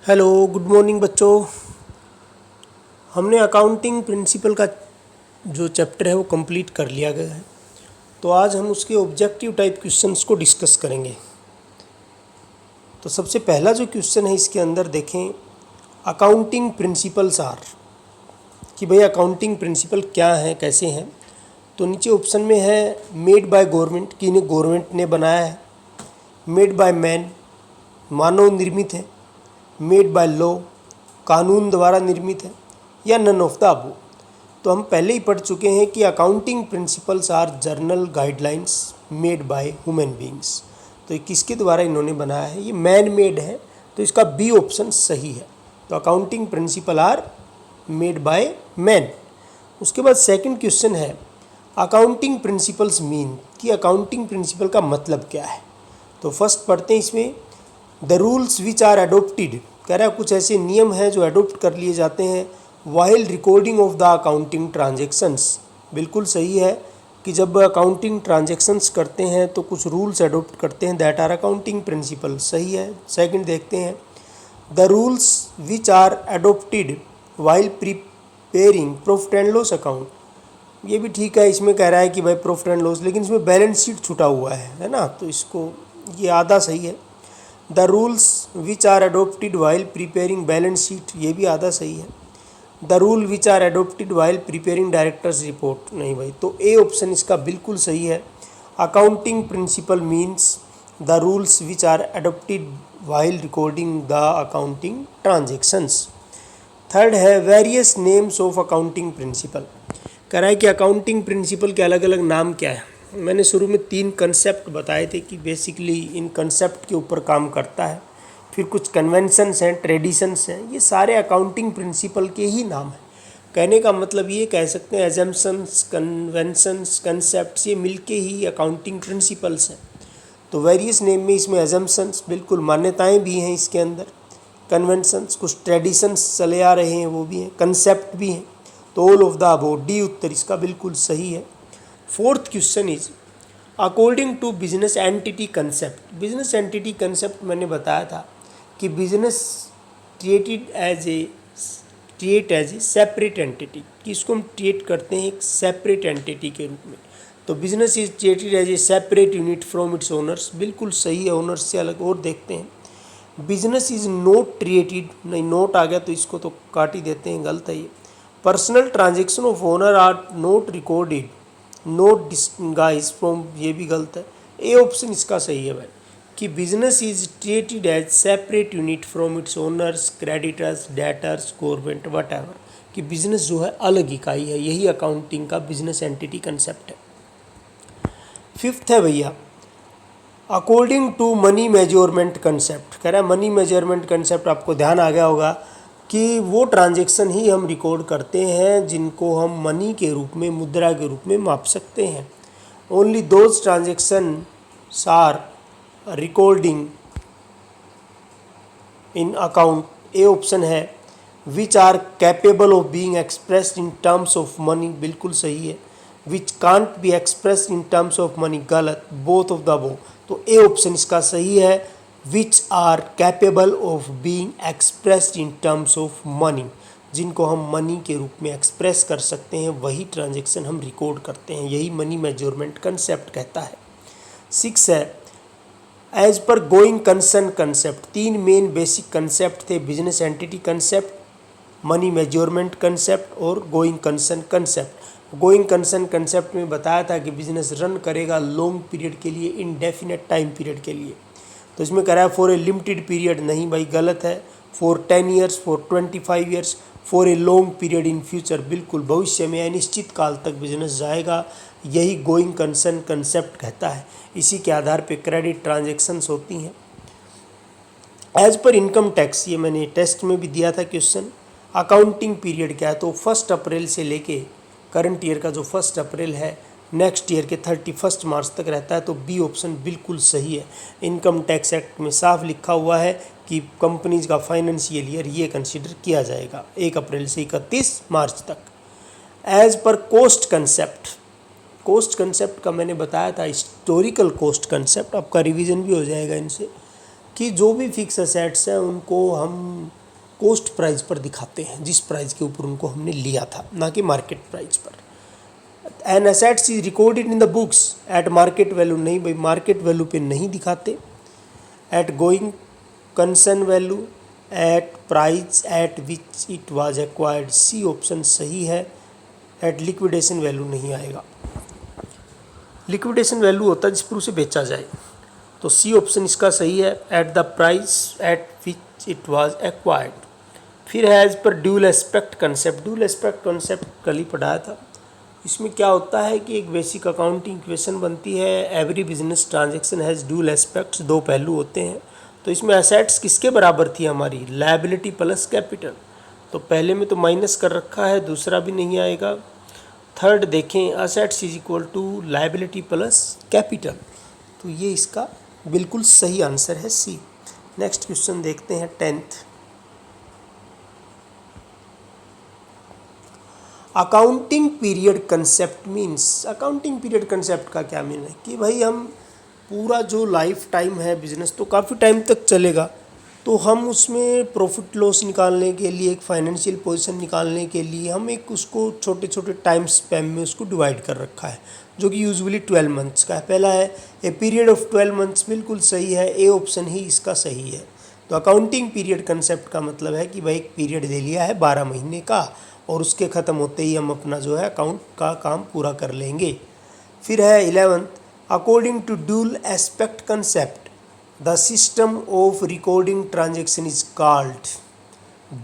Hello, good morning बच्चों। हमने accounting principle का जो चैप्टर है वो कंप्लीट कर लिया गया है। तो आज हम उसके ऑब्जेक्टिव टाइप क्वेश्चंस को डिस्कस करेंगे। तो सबसे पहला जो क्वेश्चन है इसके अंदर देखें, अकाउंटिंग प्रिंसिपल्स आर, कि भाई अकाउंटिंग प्रिंसिपल क्या है, कैसे हैं। तो नीचे ऑप्शन में है मेड बाय गवर्नमेंट, कि इन्हें गवर्नमेंट ने बनाया है। मेड बाय मैन, मानव निर्मित है। मेड बाय लॉ, कानून द्वारा निर्मित है, या नन ऑफ द अबव। तो हम पहले ही पढ़ चुके हैं कि accounting principles are general guidelines made by human beings. तो ये किसके द्वारा इन्होंने बनाया है, ये मैन मेड है, तो इसका बी ऑप्शन सही है। तो accounting principle are made by man. उसके बाद सेकंड क्वेश्चन है अकाउंटिंग प्रिंसिपल्स मीन, कि अकाउंटिंग प्रिंसिपल का मतलब क्या है। तो फर्स्ट पढ़ते हैं इसमें, the rules which are adopted, कह रहा है कुछ ऐसे नियम हैं जो एडोप्ट कर लिए जाते हैं while recording of the accounting transactions. बिल्कुल सही है कि जब अकाउंटिंग ट्रांजेक्शन्स करते हैं तो कुछ रूल्स एडोप्ट करते हैं, दैट आर अकाउंटिंग प्रिंसिपल। सही है। सेकंड देखते हैं, the rules which are adopted while preparing profit and loss account. ये भी ठीक है, इसमें कह रहा है कि भाई प्रॉफिट एंड लॉस, लेकिन इसमें बैलेंस शीट छूटा हुआ है ना, तो इसको ये आधा सही है। The rules which are adopted while preparing balance sheet, ये भी आधा सही है। The rule which are adopted while preparing directors report, नहीं भाई, तो ए ऑप्शन इसका बिल्कुल सही है। Accounting principle means the rules which are adopted while recording the accounting transactions. Third है various names of accounting principle, कह रहा है कि अकाउंटिंग प्रिंसिपल के अलग अलग नाम क्या है। मैंने शुरू में 3 कंसेप्ट बताए थे कि बेसिकली इन कंसेप्ट के ऊपर काम करता है। फिर कुछ कन्वेंशंस हैं, ट्रेडिशंस हैं, ये सारे अकाउंटिंग प्रिंसिपल के ही नाम हैं। कहने का मतलब ये कह सकते हैं एजम्पशंस, कन्वेंशंस, कंसेप्ट्स, ये मिलके ही अकाउंटिंग प्रिंसिपल्स हैं। तो वेरियस नेम में इसमें एजम्पशंस, बिल्कुल मान्यताएं भी हैं इसके अंदर, कन्वेंशंस, कुछ ट्रेडिशंस चले आ रहे हैं वो भी हैं, कंसेप्ट भी हैं। तो all of the above, D उत्तर इसका बिल्कुल सही है। Fourth question is according to business entity concept. Business entity concept मैंने बताया था कि business treat as a separate entity, कि इसको हम ट्रीट करते हैं एक सेपरेट एंटिटी के रूप में। तो business is treated as a separate unit from its owners, बिल्कुल सही है, ओनर्स से अलग। और देखते हैं बिजनेस इज नोट ट्रीटेड, नहीं नोट आ गया तो इसको तो काट ही देते हैं, गलत है ये। Personal transaction of owner are not recorded, not disguise from, ये भी गलत है। ए ऑप्शन इसका सही है भाई, कि business is treated as separate unit from its owners, creditors, debtors, government, whatever, कि बिजनेस जो है अलग इकाई है। यही अकाउंटिंग का बिजनेस एंटिटी कंसेप्ट है। फिफ्थ है भैया according to money measurement concept, कह रहा है मनी मेजरमेंट कंसेप्ट आपको ध्यान आ गया होगा कि वो ट्रांजेक्शन ही हम रिकॉर्ड करते हैं जिनको हम मनी के रूप में, मुद्रा के रूप में माप सकते हैं। Only those transaction are recording in account, A option है, which are capable of being expressed in terms of money, बिल्कुल सही है। Which can't be expressed in terms of money, गलत, बोथ ऑफ द अबव। तो A option इसका सही है, which are capable of being expressed in terms of money, जिनको हम मनी के रूप में एक्सप्रेस कर सकते हैं वही ट्रांजेक्शन हम रिकॉर्ड करते हैं, यही मनी मेजरमेंट कंसेप्ट कहता है। 6 है as per going concern concept, 3 main basic concept थे, business entity concept, money measurement concept और going concern concept. Going concern concept में बताया था कि बिजनेस रन करेगा लॉन्ग पीरियड के लिए, इनडेफिनेट टाइम पीरियड के लिए। तो इसमें कह रहा है फॉर ए लिमिटेड पीरियड, नहीं भाई गलत है। For 10 years, for 25 years, for a long period in future, बिल्कुल भविष्य में अनिश्चित काल तक बिजनेस जाएगा, यही गोइंग कंसर्न कंसेप्ट कहता है। इसी के आधार पे क्रेडिट ट्रांजेक्शन्स होती हैं। एज पर इनकम टैक्स, ये मैंने टेस्ट में भी दिया था क्वेश्चन, अकाउंटिंग पीरियड क्या है, तो 1 अप्रैल से लेके करंट ईयर का जो 1 अप्रैल है नेक्स्ट ईयर के 31 मार्च तक रहता है। तो बी ऑप्शन बिल्कुल सही है। इनकम टैक्स एक्ट में साफ लिखा हुआ है कि कंपनीज का फाइनेंशियल ईयर ये कंसीडर किया जाएगा 1 अप्रैल से 31 मार्च तक। As per coast concept, coast concept का मैंने बताया था हिस्टोरिकल कोस्ट कंसेप्ट, आपका रिवीजन भी हो जाएगा इनसे। कि जो भी फिक्स असेट्स हैं उनको हम कॉस्ट प्राइस पर दिखाते हैं, जिस प्राइस के ऊपर उनको हमने लिया था, ना कि मार्केट प्राइस पर। An assets is recorded in the books at market value, नहीं भाई मार्केट वैल्यू पे नहीं दिखाते। At going concern value, at price at which it was acquired, C option सही है। एट लिक्विडेशन वैल्यू नहीं आएगा, लिक्विडेशन वैल्यू होता है जिस पर उसे बेचा जाए, तो सी ऑप्शन इसका सही है। At the price at which it was acquired. फिर है as per dual aspect concept. Dual aspect concept कल ही पढ़ाया था। इसमें क्या होता है कि एक बेसिक अकाउंटिंग इक्वेशन बनती है, every business transaction has dual aspects, दो पहलू होते हैं। तो इसमें एसेट्स किसके बराबर थी हमारी, लायबिलिटी प्लस कैपिटल। तो पहले में तो माइनस कर रखा है, दूसरा भी नहीं आएगा। थर्ड देखें, assets is equal to liability plus capital, तो ये इसका बिल्कुल सही आंसर है सी। नेक्स्ट क्वेश्चन देखते हैं 10th। Accounting period concept means, accounting period concept का क्या मीन है कि भाई हम पूरा जो लाइफ टाइम है बिजनेस तो काफ़ी टाइम तक चलेगा, तो हम उसमें प्रॉफिट लॉस निकालने के लिए, एक फाइनेंशियल पोजीशन निकालने के लिए हम एक उसको छोटे छोटे टाइम स्पैम में उसको डिवाइड कर रखा है, जो कि यूजुअली 12 मंथ्स का है। पहला है ए पीरियड ऑफ 12 मंथ्स, बिल्कुल सही है, ए ऑप्शन ही इसका सही है। तो अकाउंटिंग पीरियड कंसेप्ट का मतलब है कि भाई एक पीरियड दे लिया है 12 महीने का, और उसके ख़त्म होते ही हम अपना जो है अकाउंट का काम पूरा कर लेंगे। फिर है 11th, according to dual aspect concept the system of recording transaction is called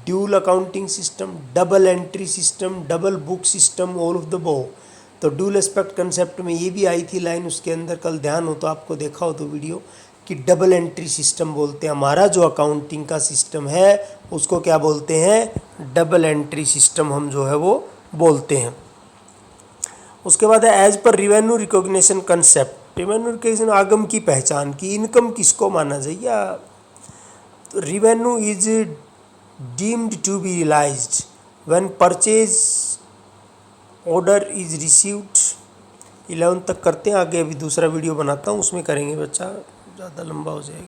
dual accounting system, double entry system, double book system, all of the both. तो ड्यूल एस्पेक्ट कंसेप्ट में ये भी आई थी लाइन उसके अंदर, कल ध्यान हो तो आपको देखा हो तो वीडियो, कि डबल एंट्री सिस्टम बोलते हैं। हमारा जो अकाउंटिंग का सिस्टम है उसको क्या बोलते हैं, डबल एंट्री सिस्टम हम जो है वो बोलते हैं। उसके बाद है as per revenue recognition concept, revenue recognition आगम की पहचान की, इनकम किसको माना जाए, revenue is deemed to be realised when purchase order is received. 11 तक करते हैं, आगे अभी दूसरा वीडियो बनाता हूँ उसमें करेंगे बच्चा, ज़्यादा लंबा हो जाएगा।